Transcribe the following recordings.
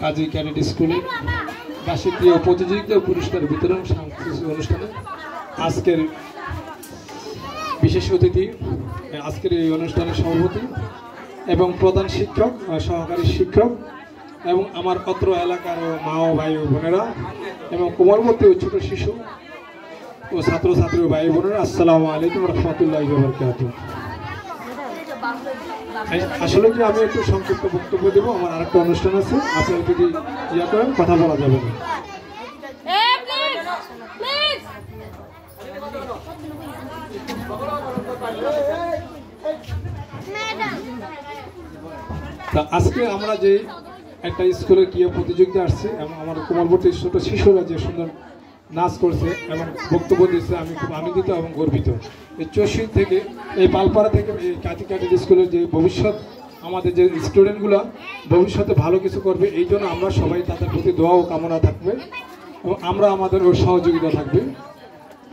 কাজী cadet স্কুলের বার্ষিকীয় প্রতিযোগিতা পুরস্কার বিতরণ সাংস্কৃতিক অনুষ্ঠানে আজকের বিশেষ অতিথি, আজকের এই অনুষ্ঠানের সভাপতি এবং প্রধান শিক্ষক, সহকারী শিক্ষক এবং আমার অত্র এলাকার মা ও ভাই ও বোনেরা এবং কোমলমতি ও ছোট শিশু ও ছাত্রছাত্রী ও ভাই বোনেরা, আসসালামু আলাইকুম রহমতুল্লাহি ওয়া বারাকাতুহু। আসলে কি আমি একটু সংক্ষিপ্ত বক্তব্য দেবো, আমার আরেকটা অনুষ্ঠান আছে, আপনারা যদি ইয়া করেন কথা বলা যাবে না। তা আজকে আমরা যে একটা স্কুলের ক্রীড়া প্রতিযোগিতা আসছে এবং আমার কোমলবর্তী ছোট শিশুরা যে সুন্দর নাচ করছে এবং বক্তব্য দিচ্ছে, আমি খুব আনন্দিত এবং গর্বিত। এই চশিল থেকে, এই পালপাড়া থেকে এই কাজী ক্যাডেট স্কুলের যে ভবিষ্যৎ, আমাদের যে স্টুডেন্টগুলো ভবিষ্যতে ভালো কিছু করবে, এই জন্য আমরা সবাই তাদের প্রতি দোয়া ও কামনা থাকবে এবং আমরা আমাদের ওর সহযোগিতা থাকবে।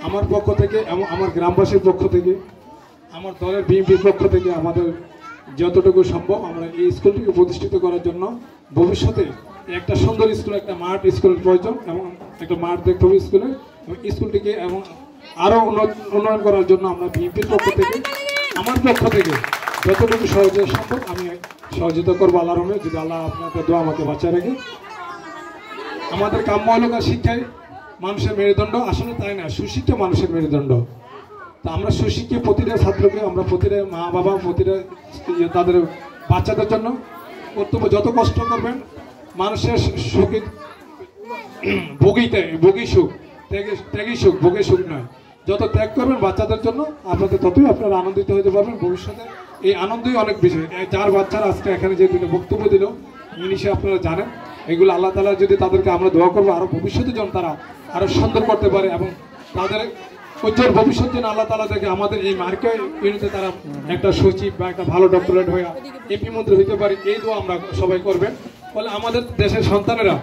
আমার পক্ষ থেকে এবং আমার গ্রামবাসীর পক্ষ থেকে, আমার দলের বিএনপির পক্ষ থেকে আমাদের যতটুকু সম্ভব আমরা এই স্কুলটিকে প্রতিষ্ঠিত করার জন্য ভবিষ্যতে একটা সুন্দর স্কুল, একটা মাঠ স্কুলের প্রয়োজন এবং একটা মাঠ দেখতে হবে স্কুলে, এবং স্কুলটিকে এবং আরও উন্নয়ন করার জন্য আমরা বিএনপির পক্ষ থেকে, আমার পক্ষ থেকে যতটুকু সহযোগিতা সম্ভব আমি সহযোগিতা করবো আল্লাহর রহমতে, যদি আল্লাহ আপনাদের দোয়া আমাকে বাঁচিয়ে রাখে। আমাদের কাম্য হলো শিক্ষায় মানুষের মেরুদণ্ড, আসলে তাই না, সুশিক্ষা মানুষের মেরুদণ্ড। তা আমরা সুশিক্ষিত প্রতিটা ছাত্রকে, আমরা প্রতিটা মা বাবা, প্রতিটা তাদের বাচ্চাদের জন্য কর্তব্য, যত কষ্ট করবেন মানুষের সুখে ভোগী সুখ, ত্যাগী সুখ, ভোগের সুখ নয়, যত ত্যাগ করবেন বাচ্চাদের জন্য আপনাদের ততই আপনারা আনন্দিত হতে পারবেন ভবিষ্যতে। এই আনন্দই অনেক বেশি। যার বাচ্চারা আজকে এখানে যে দুটো বক্তব্য দিল ইংলিশে, আপনারা জানেন, এগুলো আল্লাহ তাআলা যদি তাদেরকে আমরা দোয়া করবো আরও ভবিষ্যতে যেন তারা আরও সুন্দর করতে পারে এবং তাদের উজ্জ্বল ভবিষ্যৎ যেন আল্লাহ তাআলা দেখে আমাদের এই মার্কে ইউনিটে তারা একটা সচিব বা একটা ভালো ডক্টরেট হয়ে এমপি মন্ত্রী হতে পারে, এই দোয়া আমরা সবাই করবেন। ফলে আমাদের দেশের সন্তানেরা,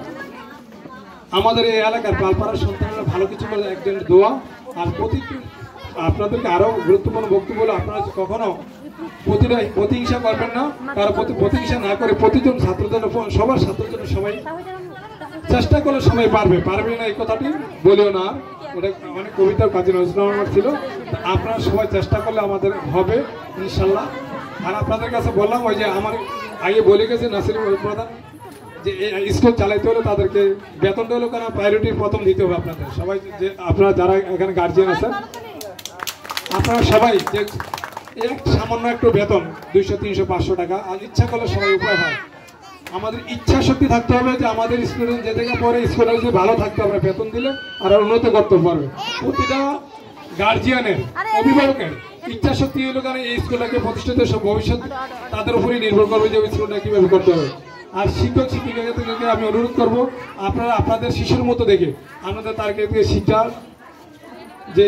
আমাদের এই এলাকার পালপাড়ার সন্তানেরা ভালো কিছু করে একজনের দোয়া। আর আপনাদেরকে আরও গুরুত্বপূর্ণ বক্তব্য হলো, আপনারা কখনো প্রতিহিংসা করবেন না, কারো প্রতিহিংসা না করে প্রতিজন ছাত্রদের, সবার ছাত্রদের জন্য সবাই চেষ্টা করলে সবাই পারবে না এই কথাটি বলিও না। এটা অনেক কবিতা কাজী নজরুল আমার ছিল, আপনারা সবাই চেষ্টা করলে আমাদের হবে ইনশাল্লাহ। আর আপনাদের কাছে বললাম, ওই যে আমার আগে বলে গেছে নাসির প্রধান, যে স্কুল চালাইতে হলে তাদেরকে বেতনটা হলো কেন প্রায়োরিটি প্রথম দিতে হবে আপনাদের সবাই, যে আপনারা যারা এখানে গার্জিয়ান আছেন আপনারা সবাই যে সামান্য একটু বেতন 200, 300, 500 টাকা, আর ইচ্ছা করলে সবাই উপায় হয়। আমাদের ইচ্ছা শক্তি থাকতে হবে যে আমাদের স্টুডেন্ট যে থেকে পরে স্কুলে যে ভালো থাকতে হবে, বেতন দিলে আর উন্নত করতে পারবে। প্রতিটা গার্জিয়ানের, অভিভাবকের ইচ্ছা শক্তি হলো কেন এই স্কুলটাকে প্রতিষ্ঠিত ভবিষ্যৎ তাদের উপরেই নির্ভর করবে যে ওই স্কুলটা কীভাবে করতে হবে। আর শিক্ষক শিক্ষিকাদেরকে আমি অনুরোধ করবো, আপনারা আপনাদের শিশুর মতো দেখে আপনাদের তারকে শিক্ষার যে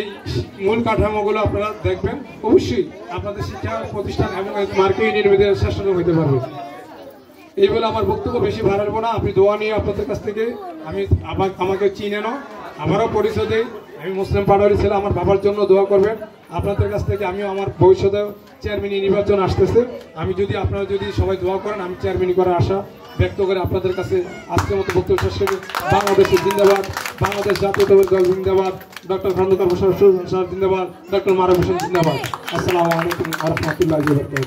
মূল কাঠামোগুলো আপনারা দেখবেন, অবশ্যই আপনাদের শিক্ষা প্রতিষ্ঠান এবং মার্কে নির্মিত শ্রেষ্ঠ হইতে পারবে। এই বলে আমার বক্তব্য বেশি বাড়াবো না। আপনি দোয়া নিয়ে আপনাদের কাছ থেকে আমাকে চিনে নাও, আমারও পরিচয় দেই, আমি মুসলিম পাড়ারি ছেলে, আমার বাবার জন্য দোয়া করবেন। আপনাদের কাছ থেকে আমিও আমার ভবিষ্যতে চেয়ারম্যান নির্বাচন আসতেছে, আপনারা যদি সবাই দোয়া করেন আমি চেয়ারম্যান করার আশা ব্যক্ত করে আপনাদের কাছে আজকের মতো বক্তব্য শেষ করি। বাংলাদেশের জিন্দাবাদ, বাংলাদেশ জাতীয়তাবাদী দল জিন্দাবাদ, ডক্টর খন্দকার মোশাররফ হোসেন জিন্দাবাদ, ডক্টর মারুফ হোসেন জিন্দাবাদ। আসসালামু আলাইকুম ওয়া রাহমাতুল্লাহি ওয়া বারাকাতুহু।